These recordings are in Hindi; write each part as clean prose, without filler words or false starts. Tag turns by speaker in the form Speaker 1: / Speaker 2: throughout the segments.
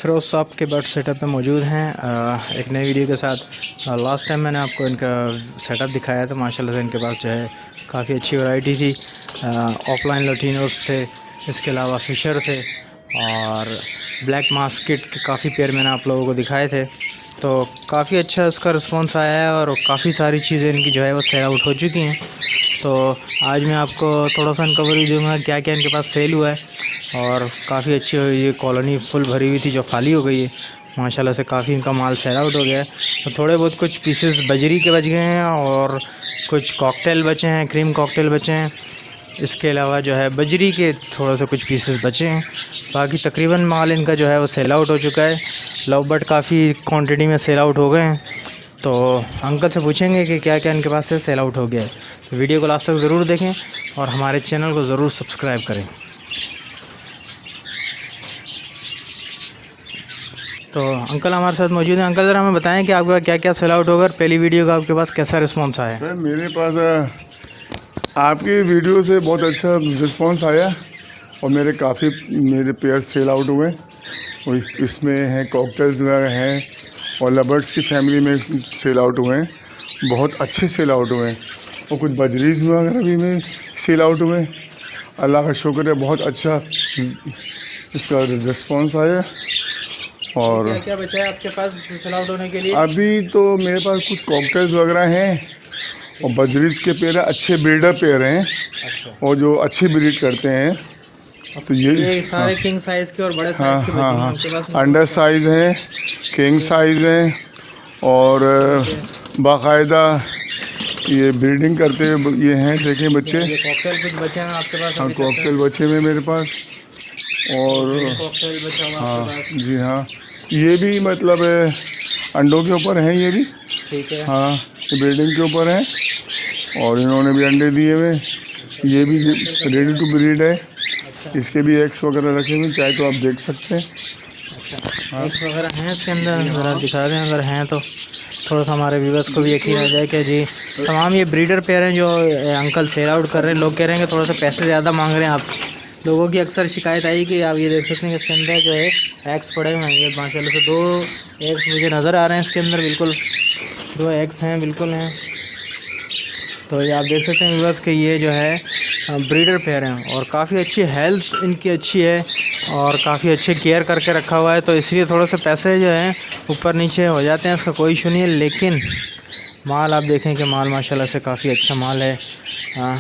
Speaker 1: फिरोज साहब के बर्ड सेटअप पे मौजूद हैं एक नई वीडियो के साथ। लास्ट टाइम मैंने आपको इनका सेटअप दिखाया था। माशाल्लाह से इनके पास जो है काफ़ी अच्छी वैरायटी थी। ऑफलाइन लटीनोस थे, इसके अलावा फिशर थे और ब्लैक मास्किट के काफ़ी पेयर मैंने आप लोगों को दिखाए थे। तो काफ़ी अच्छा इसका रिस्पॉन्स आया है और काफ़ी सारी चीज़ें इनकी जो है वो सेल आउट हो चुकी हैं। तो आज मैं आपको थोड़ा सा अनकवर दूँगा क्या क्या इनके पास सेल हुआ है। और काफ़ी अच्छी ये कॉलोनी फुल भरी हुई थी जो खाली हो गई है। माशाल्लाह से काफ़ी इनका माल सेल आउट हो गया है। तो थोड़े बहुत कुछ पीसेस बजरी के बच गए हैं और कुछ कॉकटेल बचे हैं, क्रीम कॉकटेल बचे हैं। इसके अलावा जो है बजरी के थोड़ा सा कुछ पीसेस बचे हैं। बाकी तकरीबन माल इनका जो है वो सेल आउट हो चुका है। लव बर्ड काफ़ी क्वांटिटी में सेल आउट हो गए हैं। तो अंकल से पूछेंगे कि क्या क्या इनके पास से सेल आउट हो गया है। तो वीडियो को लास्ट तक ज़रूर देखें और हमारे चैनल को ज़रूर सब्सक्राइब करें। तो अंकल हमारे साथ मौजूद हैं। अंकल ज़रा हमें बताएं कि आपका क्या क्या सेल आउट होगा। पहली वीडियो का आपके पास कैसा रिस्पॉन्स आया?
Speaker 2: सर मेरे पास आपकी वीडियो से बहुत अच्छा रिस्पांस आया और मेरे पेयर सेल आउट हुए। और इसमें हैं कॉकटेल्स वगैरह हैं और लवर्स की फैमिली में सेल आउट हुए हैं। बहुत अच्छे सेल आउट हुए हैं और कुछ बजरीज वगैरह भी में सेल आउट हुए हैं। अल्लाह का शुक्र है, बहुत अच्छा इसका रिस्पांस आया। और
Speaker 1: क्या क्या बचा है आपके पास सेल आउट होने के लिए?
Speaker 2: अभी तो मेरे पास कुछ कॉकटेल्स वगैरह हैं और बजरीज के पेड़ अच्छे ब्रीडर पेड़ हैं।
Speaker 1: अच्छा।
Speaker 2: और जो अच्छी ब्रीड करते हैं। तो
Speaker 1: ये सारे किंग साइज़ के और बड़े साइज़ के बचे हैं आपके पास?
Speaker 2: अंडर साइज़ हैं, किंग साइज़ हैं और बाकायदा ये ब्रीडिंग करते हुए ये हैं। देखें बच्चे,
Speaker 1: ये कॉकटेल कुछ बचे हैं आपके पास?
Speaker 2: हाँ कॉकटेल बचे हुए मेरे पास। और
Speaker 1: कॉकटेल बचा हुआ
Speaker 2: हाँ
Speaker 1: आपके पास?
Speaker 2: जी हाँ, ये भी मतलब अंडों के ऊपर हैं ये भी।
Speaker 1: ठीक है।
Speaker 2: हाँ ये ब्रीडिंग के ऊपर हैं और इन्होंने भी अंडे दिए हुए। ये भी रेडी टू ब्रीड है। इसके भी एग्स वगैरह रखे हुए, चाहे तो आप देख सकते हैं।
Speaker 1: अच्छा, एग्स वगैरह हैं इसके अंदर? ज़रा दिखा दें अगर हैं तो थोड़ा सा हमारे व्यूअर्स को भी यकीन आ जाए कि जी तमाम ये ब्रीडर पेयर हैं जो अंकल सेल आउट कर रहे हैं। लोग कह रहे हैं कि थोड़ा सा पैसे ज़्यादा मांग रहे हैं आप। लोगों की अक्सर शिकायत आई कि आप ये देख सकते हैं कि इसके अंदर जो है एग्स पड़े हुए हैं। ये माशाल्लाह से 2 एग्स मुझे नज़र आ रहे हैं इसके अंदर, बिल्कुल 2 एग्स हैं, बिल्कुल हैं। तो ये आप देख सकते हैं व्यूअर्स कि ये जो है ब्रीडर पेयर हैं और काफ़ी अच्छी हेल्थ इनकी अच्छी है और काफ़ी अच्छे केयर करके रखा हुआ है। तो इसलिए थोड़ा सा पैसे जो हैं ऊपर नीचे हो जाते हैं, इसका कोई इशू नहीं है। लेकिन माल आप देखें कि माल माशाल्लाह से काफ़ी अच्छा माल है।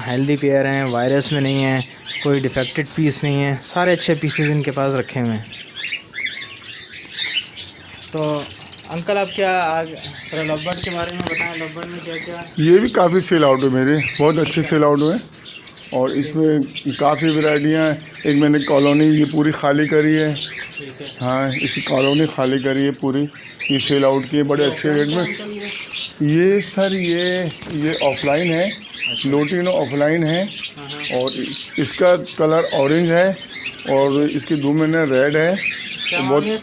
Speaker 1: हेल्दी पेयर हैं, वायरस में नहीं है, कोई डिफेक्टेड पीस नहीं है, सारे अच्छे पीसेस इनके पास रखे हुए हैं। तो अंकल आप क्या लव्बर्ड के बारे में बताएं, लव्बर्ड में क्या क्या?
Speaker 2: ये भी काफ़ी सेल आउट हुए मेरे, बहुत अच्छे सेल आउट हुए और इसमें काफ़ी वैरायटियाँ। एक मैंने कॉलोनी ये पूरी खाली करी है। हाँ इसकी कॉलोनी खाली करी है पूरी, ये सेल आउट की है बड़े अच्छे रेट में। ये सर ये ऑफलाइन है, लोटिनो ऑफलाइन है और इसका कलर ऑरेंज है और इसके 2 महीने रेड है। बहुत
Speaker 1: ये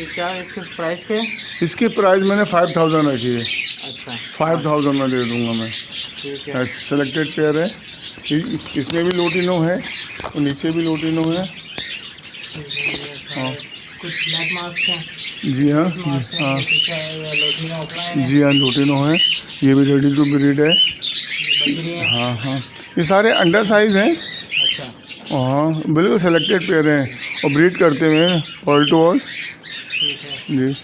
Speaker 1: क्या है इसके प्राइस के?
Speaker 2: इसकी प्राइस मैंने 5000 रखी है।
Speaker 1: अच्छा,
Speaker 2: 5000 में दे दूंगा मैं।
Speaker 1: ठीक है।
Speaker 2: सेलेक्टेड पेयर है, इसमें भी लोटिनो है और नीचे भी लोटिनो है। हाँ
Speaker 1: कुछ ब्लैक मास्क हैं?
Speaker 2: जी हाँ हाँ जी हाँ लोटिनो है। ये भी रेडी टू ब्रीड है। हाँ हाँ ये सारे अंडर साइज हैं।
Speaker 1: अच्छा,
Speaker 2: हाँ बिल्कुल सेलेक्टेड पेयर हैं और ब्रीड करते हुए हैं ऑल टू ऑल।
Speaker 1: ठीक है।
Speaker 2: जी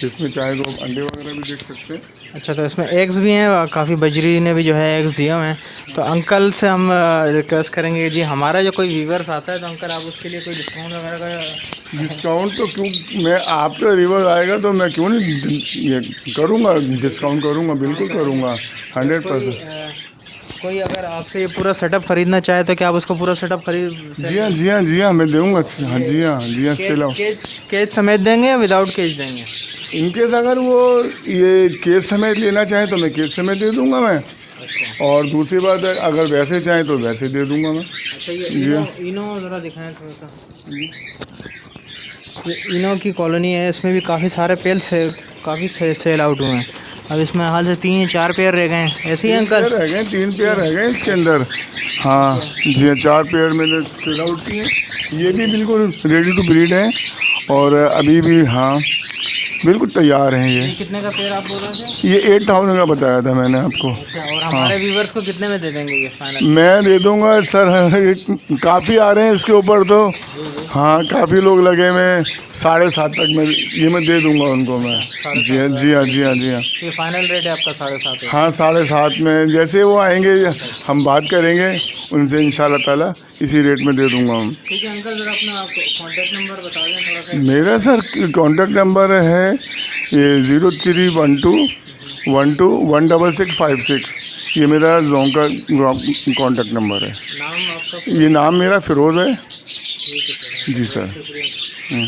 Speaker 2: इसमें चाहे तो अंडे वगैरह भी देख सकते हैं।
Speaker 1: अच्छा, तो इसमें एग्स भी हैं, काफ़ी बजरी ने भी जो है एग्स दिए हुए हैं। तो अंकल से हम रिक्वेस्ट करेंगे जी, हमारा जो कोई व्यूवर्स आता है तो अंकल आप उसके लिए कोई डिस्काउंट वगैरह का?
Speaker 2: डिस्काउंट तो क्यों, मैं आपका रिवर्स आएगा तो मैं क्यों नहीं ये करूँगा, डिस्काउंट करूँगा, बिल्कुल करूँगा 100%।
Speaker 1: कोई अगर आपसे ये पूरा सेटअप ख़रीदना चाहे तो क्या आप उसको पूरा सेटअप खरीद?
Speaker 2: जी हाँ जी हाँ जी हाँ मैं दूँगा। हाँ जी हाँ जी हाँ सेल आउट।
Speaker 1: केज समेत देंगे या विदाउट केज देंगे?
Speaker 2: इनकेस अगर वो ये केज समेत लेना चाहें तो मैं केज समेत दे दूँगा मैं।
Speaker 1: अच्छा।
Speaker 2: और दूसरी बात है अगर वैसे चाहें तो वैसे दे दूँगा मैं।
Speaker 1: अच्छा, ये इनो ज़रा दिखाएं थोड़ा सा। ये इनो की कॉलोनी है, इसमें भी काफ़ी सारे पेल से काफ़ी सेल आउट हुए हैं। अब इसमें हाल से 3 या 4 पेयर रह गए हैं, ऐसे ही अंकल?
Speaker 2: पेयर रह गए, 3 पेयर रह गए इसके अंदर। हाँ जी हाँ, 4 पेयर मैंने सेल आउट किए। ये भी बिल्कुल रेडी टू ब्रीड है और अभी भी हाँ बिल्कुल तैयार हैं ये।
Speaker 1: कितने का पेयर आप बोल रहे थे?
Speaker 2: ये 8000 का बताया था मैंने आपको।
Speaker 1: अच्छा, और हमारे व्यूवर्स को कितने में दे देंगे ये फाइनल?
Speaker 2: मैं दे दूंगा सर, काफ़ी आ रहे हैं इसके ऊपर तो। हाँ काफ़ी लोग लगे हुए, 7.5 तक में ये मैं दे दूंगा उनको मैं। जी हाँ जी हाँ जी हाँ जी हाँ।
Speaker 1: ये फाइनल रेट है आपका 7.5?
Speaker 2: हाँ 7.5 में, जैसे वो आएंगे हम बात करेंगे उनसे, इंशाल्लाह ताला इसी रेट में दे दूंगा हम।
Speaker 1: ठीक है अंकल, जरा अपना कॉन्टैक्ट नंबर बता दें थोड़ा सा।
Speaker 2: मेरा सर कॉन्टैक्ट नंबर है ये 0312121656। ये मेरा जोन का कॉन्टैक्ट नंबर है।
Speaker 1: नाम आपका?
Speaker 2: ये नाम मेरा फ़िरोज़ है।
Speaker 1: ठीक है सर।
Speaker 2: जी सर।
Speaker 1: शुक्रिया।